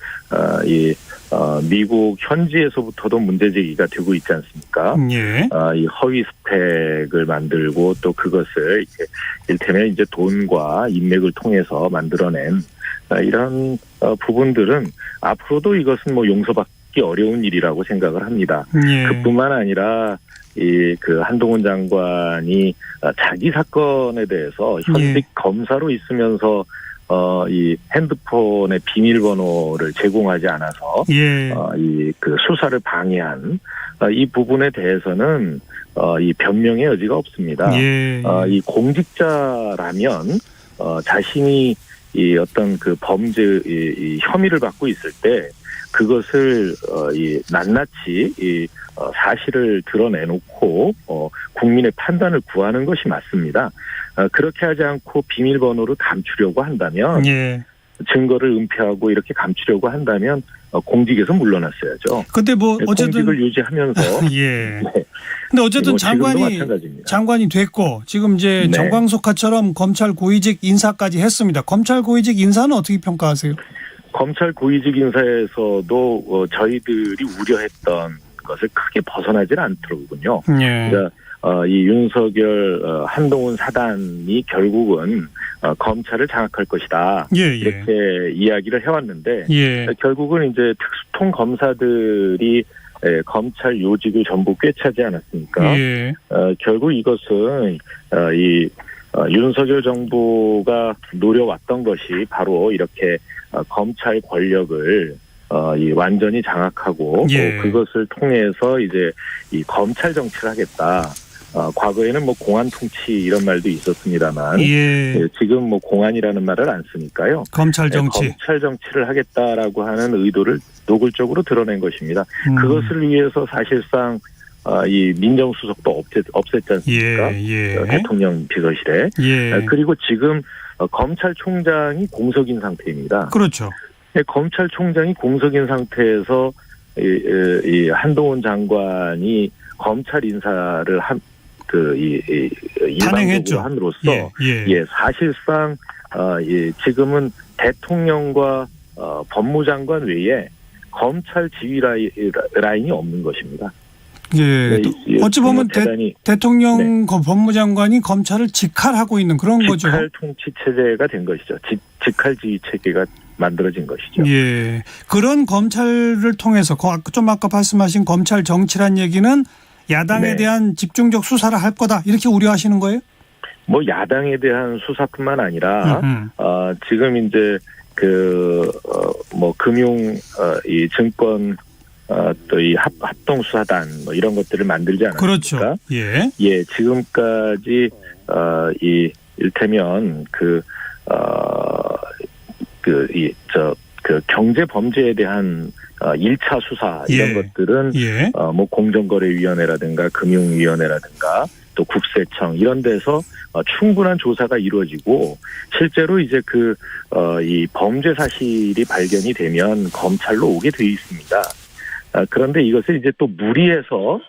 Speaker 8: 미국 현지에서부터도 문제 제기가 되고 있지 않습니까? 이 허위 스펙을 만들고 또 그것을 이를테면 이제 돈과 인맥을 통해서 만들어낸 이런 부분들은 앞으로도 이것은 뭐 용서받기 어려운 일이라고 생각을 합니다. 그뿐만 아니라 한동훈 장관이 자기 사건에 대해서 현직 검사로 있으면서 이 핸드폰의 비밀번호를 제공하지 않아서 수사를 방해한 이 부분에 대해서는 이 변명의 여지가 없습니다. 이 공직자라면 자신이 이 어떤 범죄 이 혐의를 받고 있을 때 그것을 낱낱이 사실을 드러내놓고 국민의 판단을 구하는 것이 맞습니다. 그렇게 하지 않고 비밀번호를 감추려고 한다면, 증거를 은폐하고 이렇게 감추려고 한다면 공직에서 물러났어야죠.
Speaker 3: 근데 뭐 어쨌든
Speaker 8: 공직을 유지하면서
Speaker 3: 근데 어쨌든 장관이 됐고 지금 이제 정광석화처럼 검찰 고위직 인사까지 했습니다. 검찰 고위직 인사는 어떻게 평가하세요?
Speaker 8: 검찰 고위직 인사에서도 저희들이 우려했던 것을 크게 벗어나질 않더군요. 그러니까 이 윤석열 한동훈 사단이 결국은 검찰을 장악할 것이다, 이렇게 이야기를 해왔는데 결국은 이제 특수통 검사들이 검찰 요직을 전부 꿰차지 않았습니까? 결국 이것은 이 윤석열 정부가 노려왔던 것이 바로 이렇게 검찰 권력을 완전히 장악하고 또 그것을 통해서 이제 이 검찰 정치를 하겠다. 과거에는 뭐 공안 통치 이런 말도 있었습니다만 지금 뭐 공안이라는 말을 안 쓰니까요.
Speaker 3: 검찰 정치.
Speaker 8: 검찰 정치를 하겠다라고 하는 의도를 노골적으로 드러낸 것입니다. 그것을 위해서 사실상 이 민정수석도 없앴지 않습니까? 대통령 비서실에. 그리고 지금 검찰총장이 공석인 상태입니다.
Speaker 3: 그렇죠.
Speaker 8: 검찰총장이 공석인 상태에서 이 한동훈 장관이 검찰 인사를 일방적으로 함으로써 사실상 지금은 대통령과 법무장관 외에 검찰 지휘 라인이 없는 것입니다.
Speaker 3: 어찌 보면 대통령 법무장관이 검찰을 직할하고 있는 그런 거죠.
Speaker 8: 직할 통치 체제가 된 것이죠. 직할 지휘 체계가 만들어진 것이죠.
Speaker 3: 그런 검찰을 통해서 좀 아까 말씀하신 검찰 정치란 얘기는 야당에 대한 집중적 수사를 할 거다, 이렇게 우려하시는 거예요?
Speaker 8: 뭐 야당에 대한 수사뿐만 아니라 지금 이제 뭐 금융 이 증권 또 이 합동수사단 뭐 이런 것들을 만들지 않았습니까?
Speaker 3: 그렇죠.
Speaker 8: 지금까지 일테면 경제 범죄에 대한 1차 수사 이런 것들은 뭐 공정거래위원회라든가 금융위원회라든가 또 국세청 이런 데서 충분한 조사가 이루어지고 실제로 이제 이 범죄 사실이 발견이 되면 검찰로 오게 되어 있습니다. 그런데 이것을 이제 또 무리해서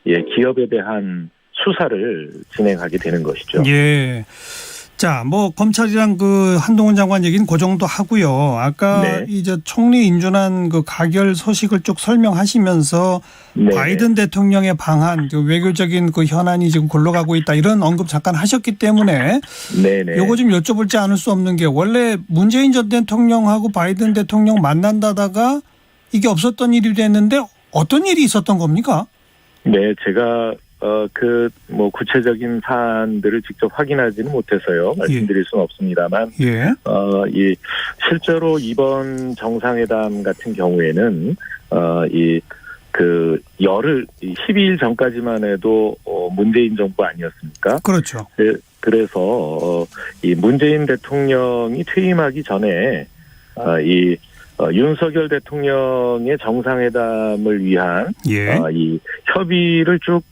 Speaker 8: 기업에 대한 수사를 진행하게 되는 것이죠.
Speaker 3: 자, 뭐 검찰이랑 그 한동훈 장관 얘기는 그 정도 하고요. 아까
Speaker 8: 네.
Speaker 3: 이제 총리 인준안 그 가결 소식을 쭉 설명하시면서
Speaker 8: 네.
Speaker 3: 바이든 대통령의 방한, 그 외교적인 그 현안이 지금 굴러가고 있다 이런 언급 잠깐 하셨기 때문에
Speaker 8: 네네.
Speaker 3: 요거 좀 여쭤볼지 않을 수 없는 게 원래 문재인 전 대통령하고 바이든 대통령 만난다다가 이게 없었던 일이 됐는데 어떤 일이 있었던 겁니까?
Speaker 8: 네, 제가 뭐 구체적인 사안들을 직접 확인하지는 못해서요. 말씀드릴 수는 없습니다만,
Speaker 3: 예.
Speaker 8: 이 실제로 이번 정상회담 같은 경우에는 열흘 12일 전까지만 해도 문재인 정부 아니었습니까?
Speaker 3: 그렇죠.
Speaker 8: 그래서 이 문재인 대통령이 퇴임하기 전에 윤석열 대통령의 정상회담을 위한
Speaker 3: 예.
Speaker 8: 이 협의를 쭉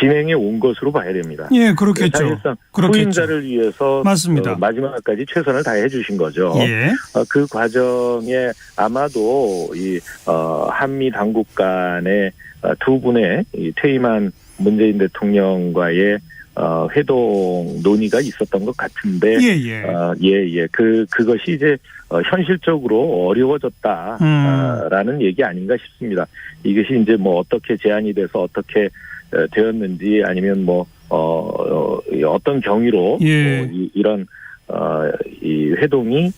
Speaker 8: 진행해 온 것으로 봐야 됩니다.
Speaker 3: 예, 그렇겠죠.
Speaker 8: 사실상
Speaker 3: 그렇겠죠.
Speaker 8: 후임자를 위해서
Speaker 3: 맞습니다.
Speaker 8: 마지막까지 최선을 다해 주신 거죠.
Speaker 3: 예.
Speaker 8: 그 과정에 아마도 이 한미 당국 간의 두 분의 이 퇴임한 문재인 대통령과의 회동 논의가 있었던 것 같은데,
Speaker 3: 예.
Speaker 8: 그것이 이제 현실적으로 어려워졌다라는 얘기 아닌가 싶습니다. 이것이 이제 뭐 어떻게 제안이 돼서 어떻게 되었는지 아니면 뭐 어떤 경위로
Speaker 3: 예.
Speaker 8: 이런 이 회동이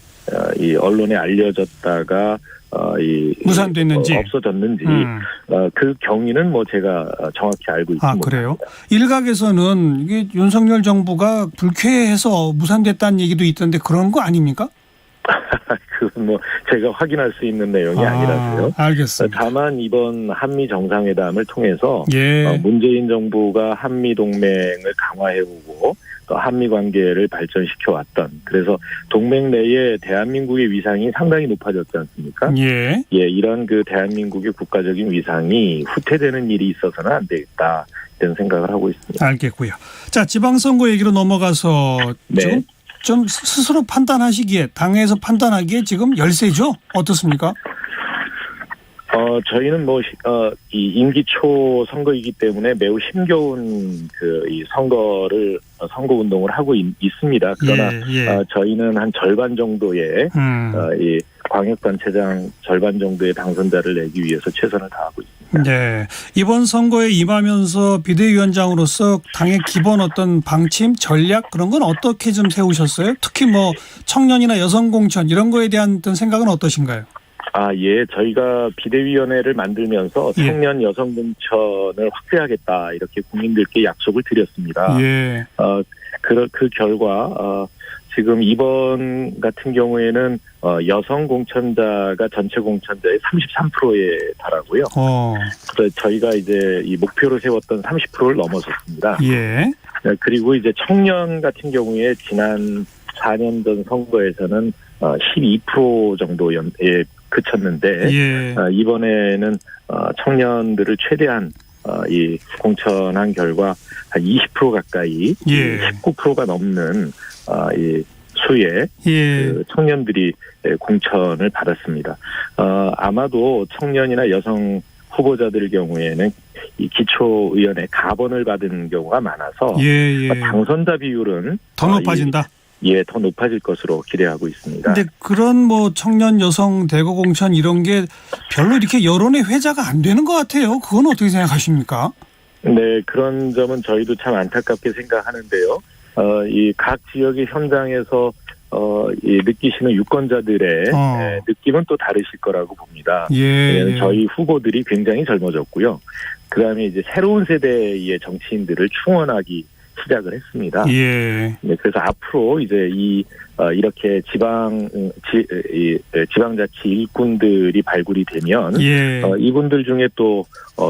Speaker 8: 이 언론에 알려졌다가
Speaker 3: 무산됐는지
Speaker 8: 없어졌는지 그 경위는 뭐 제가 정확히 알고 있습니다.
Speaker 3: 아, 그래요? 일각에서는 이게 윤석열 정부가 불쾌해서 무산됐다는 얘기도 있던데 그런 거 아닙니까?
Speaker 8: 그건 뭐 제가 확인할 수 있는 내용이 아니라서요.
Speaker 3: 알겠습니다.
Speaker 8: 다만 이번 한미 정상회담을 통해서
Speaker 3: 예.
Speaker 8: 문재인 정부가 한미 동맹을 강화해오고 또 한미 관계를 발전시켜 왔던, 그래서 동맹 내에 대한민국의 위상이 상당히 높아졌지 않습니까?
Speaker 3: 예.
Speaker 8: 예, 이런 그 대한민국의 국가적인 위상이 후퇴되는 일이 있어서는 안 되겠다 이런 생각을 하고 있습니다.
Speaker 3: 알겠고요. 자, 지방선거 얘기로 넘어가서
Speaker 8: 네.
Speaker 3: 좀 스스로 판단하시기에, 당에서 판단하기에 지금 열세죠? 어떻습니까?
Speaker 8: 저희는 이 임기 초 선거이기 때문에 매우 힘겨운 이 선거 운동을 하고 있습니다. 그러나 저희는 한 절반 정도의 이 광역단체장 절반 정도의 당선자를 내기 위해서 최선을 다하고 있습니다.
Speaker 3: 네. 이번 선거에 임하면서 비대위원장으로서 당의 기본 어떤 방침, 전략 그런 건 어떻게 좀 세우셨어요? 특히 뭐 청년이나 여성 공천 이런 거에 대한 어떤 생각은 어떠신가요?
Speaker 8: 예. 저희가 비대위원회를 만들면서 청년 여성 공천을 확대하겠다 이렇게 국민들께 약속을 드렸습니다.
Speaker 3: 예.
Speaker 8: 그 결과 지금 이번 같은 경우에는 여성 공천자가 전체 공천자의 33%에 달하고요. 그래서 저희가 이제 이 목표로 세웠던 30%를 넘어섰습니다.
Speaker 3: 예.
Speaker 8: 그리고 이제 청년 같은 경우에 지난 4년 전 선거에서는 12% 정도에 그쳤는데 이번에는 청년들을 최대한 이 공천한 결과 한 20% 가까이 19%가 넘는 이 수의 그 청년들이 공천을 받았습니다. 아마도 청년이나 여성 후보자들 경우에는 이 기초의원의 가번을 받은 경우가 많아서 당선자 비율은
Speaker 3: 더 높아진다.
Speaker 8: 더 높아질 것으로 기대하고 있습니다.
Speaker 3: 근데 그런 뭐 청년 여성 대거 공천 이런 게 별로 이렇게 여론의 회자가 안 되는 것 같아요. 그건 어떻게 생각하십니까?
Speaker 8: 네, 그런 점은 저희도 참 안타깝게 생각하는데요. 이 각 지역의 현장에서 이 느끼시는 유권자들의 느낌은 또 다르실 거라고 봅니다. 저희 후보들이 굉장히 젊어졌고요. 그다음에 이제 새로운 세대의 정치인들을 충원하기 시작을 했습니다. 네, 그래서 앞으로 이제 이렇게 지방자치 일꾼들이 발굴이 되면 이분들 중에 또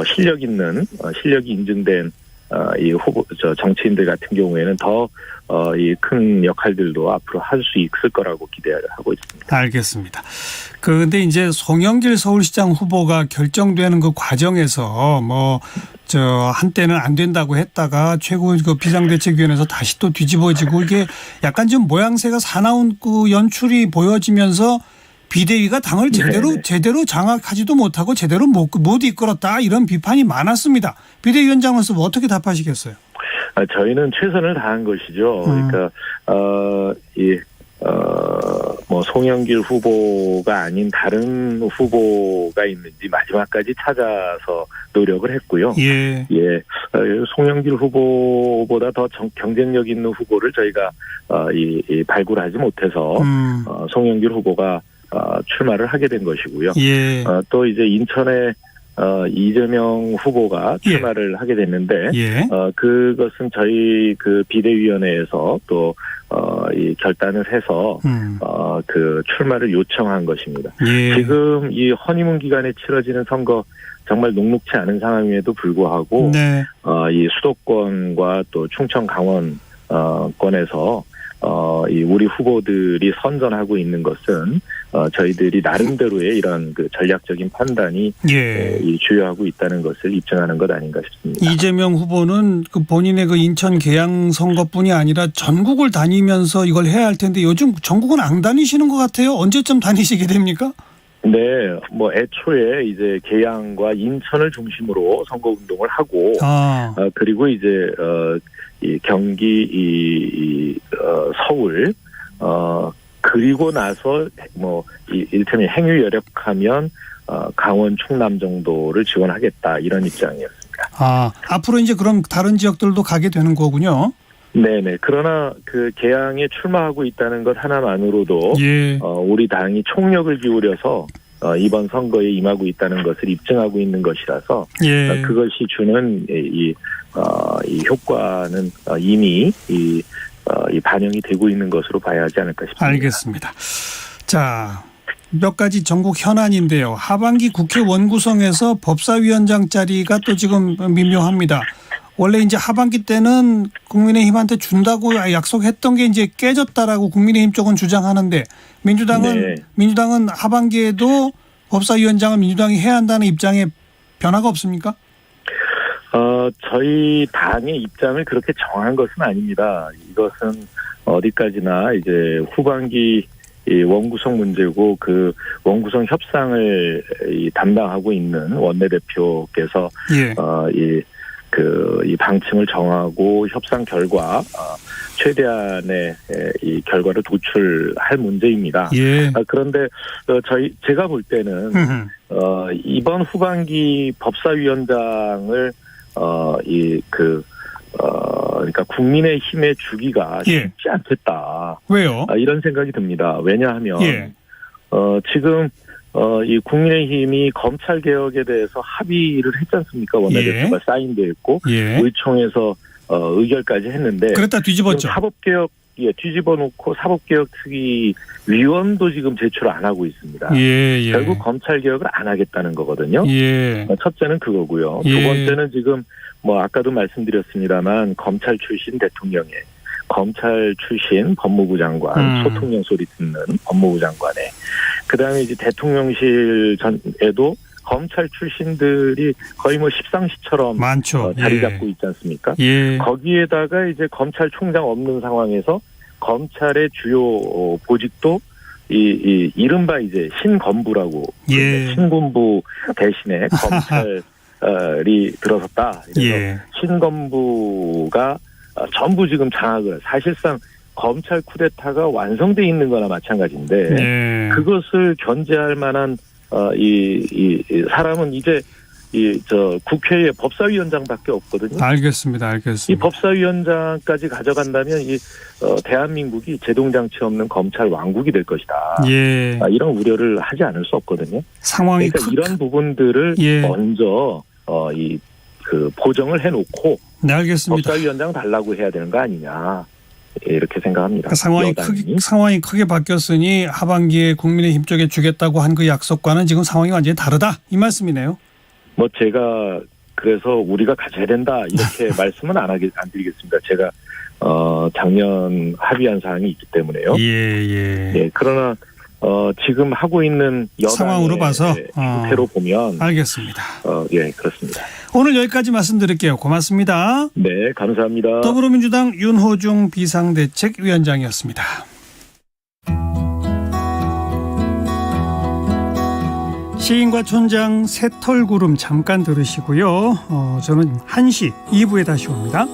Speaker 8: 실력이 인증된 이 정치인들 같은 경우에는 더 이 큰 역할들도 앞으로 할 수 있을 거라고 기대하고 있습니다.
Speaker 3: 알겠습니다. 그런데 이제 송영길 서울시장 후보가 결정되는 그 과정에서 한때는 안 된다고 했다가 최고 비상대책위원회에서 다시 또 뒤집어지고 이게 약간 좀 모양새가 사나운 그 연출이 보여지면서 비대위가 당을 제대로 장악하지도 못하고 제대로 못 이끌었다 이런 비판이 많았습니다. 비대위원장으로서 어떻게 답하시겠어요?
Speaker 8: 저희는 최선을 다한 것이죠. 그러니까 뭐 송영길 후보가 아닌 다른 후보가 있는지 마지막까지 찾아서 노력을 했고요.
Speaker 3: 예.
Speaker 8: 송영길 후보보다 더 경쟁력 있는 후보를 저희가 발굴하지 못해서 송영길 후보가 출마를 하게 된 것이고요.
Speaker 3: 예.
Speaker 8: 또 이제 인천에 이재명 후보가 출마를 하게 됐는데, 그것은 저희 그 비대위원회에서 또, 이 결단을 해서, 그 출마를 요청한 것입니다. 지금 이 허니문 기간에 치러지는 선거 정말 녹록치 않은 상황임에도 불구하고, 이 수도권과 또 충청 강원권에서 이 우리 후보들이 선전하고 있는 것은 저희들이 나름대로의 이런 그 전략적인 판단이 주요하고 있다는 것을 입증하는 것 아닌가 싶습니다.
Speaker 3: 이재명 후보는 그 본인의 그 인천 계양 선거뿐이 아니라 전국을 다니면서 이걸 해야 할 텐데 요즘 전국은 안 다니시는 것 같아요. 언제쯤 다니시게 됩니까?
Speaker 8: 네, 뭐 애초에 이제 계양과 인천을 중심으로 선거 운동을 하고, 그리고 이제 이 경기, 서울, 그리고 나서 뭐 이를테면 행유 여력하면 강원, 충남 정도를 지원하겠다 이런 입장이었습니다.
Speaker 3: 앞으로 이제 그럼 다른 지역들도 가게 되는 거군요.
Speaker 8: 네네. 그러나 그 계양에 출마하고 있다는 것 하나만으로도 우리 당이 총력을 기울여서 이번 선거에 임하고 있다는 것을 입증하고 있는 것이라서 그것이 주는 이 효과는 이미 이 반영이 되고 있는 것으로 봐야 하지 않을까 싶습니다.
Speaker 3: 알겠습니다. 자, 몇 가지 전국 현안인데요. 하반기 국회 원구성에서 법사위원장 자리가 또 지금 민묘합니다. 원래 이제 하반기 때는 국민의힘한테 준다고 약속했던 게 이제 깨졌다라고 국민의힘 쪽은 주장하는데 민주당은 하반기에도 법사위원장을 민주당이 해야 한다는 입장에 변화가 없습니까?
Speaker 8: 저희 당의 입장을 그렇게 정한 것은 아닙니다. 이것은 어디까지나 이제 후반기 이 원구성 문제고 그 원구성 협상을 담당하고 있는 원내대표께서 이 방침을 정하고 협상 결과 최대한의 이 결과를 도출할 문제입니다. 그런데 제가 볼 때는 이번 후반기 법사위원장을 그러니까 국민의힘에 주기가 쉽지 않겠다.
Speaker 3: 왜요?
Speaker 8: 이런 생각이 듭니다. 왜냐하면 지금 이 국민의힘이 검찰 개혁에 대해서 합의를 했지 않습니까? 원내대표가 사인돼 있고 의총에서 의결까지 했는데
Speaker 3: 그랬다 뒤집었죠.
Speaker 8: 사법개혁 뒤집어 놓고 사법개혁특위위원도 지금 제출 안 하고 있습니다. 결국 검찰 개혁을 안 하겠다는 거거든요. 첫째는 그거고요. 두 번째는 지금 뭐 아까도 말씀드렸습니다만 검찰 출신 대통령의 검찰 출신 법무부 장관, 소통령 소리 듣는 법무부 장관의 그다음에 이제 대통령실에도 검찰 출신들이 거의 뭐 십상시처럼
Speaker 3: 많죠.
Speaker 8: 자리 잡고 있지 않습니까? 거기에다가 이제 검찰총장 없는 상황에서 검찰의 주요 보직도 이른바 이제 신검부라고 신군부 대신에 검찰이 들어섰다. 그래서 신검부가 전부 지금 장악을 사실상 검찰 쿠데타가 완성돼 있는 거나 마찬가지인데 그것을 견제할 만한 이 사람은 이제 국회에 법사위원장밖에 없거든요.
Speaker 3: 알겠습니다.
Speaker 8: 이 법사위원장까지 가져간다면 대한민국이 제동장치 없는 검찰 왕국이 될 것이다. 이런 우려를 하지 않을 수 없거든요.
Speaker 3: 상황이
Speaker 8: 그러니까 이런 부분들을 먼저 보정을 해놓고
Speaker 3: 알겠습니다.
Speaker 8: 법사위원장 달라고 해야 되는 거 아니냐. 이렇게 생각합니다.
Speaker 3: 그러니까 상황이 크게 바뀌었으니 하반기에 국민의힘 쪽에 주겠다고 한 그 약속과는 지금 상황이 완전히 다르다. 이 말씀이네요.
Speaker 8: 뭐 제가 그래서 우리가 가져야 된다 이렇게 말씀은 안 드리겠습니다. 제가 작년 합의한 사항이 있기 때문에요. 그러나 지금 하고 있는 여당의
Speaker 3: 상황으로 봐서
Speaker 8: 형태로 보면
Speaker 3: 알겠습니다.
Speaker 8: 그렇습니다.
Speaker 3: 오늘 여기까지 말씀드릴게요. 고맙습니다.
Speaker 8: 네, 감사합니다.
Speaker 3: 더불어민주당 윤호중 비상대책위원장이었습니다. 시인과 촌장 새털구름 잠깐 들으시고요. 저는 1시 2부에 다시 옵니다.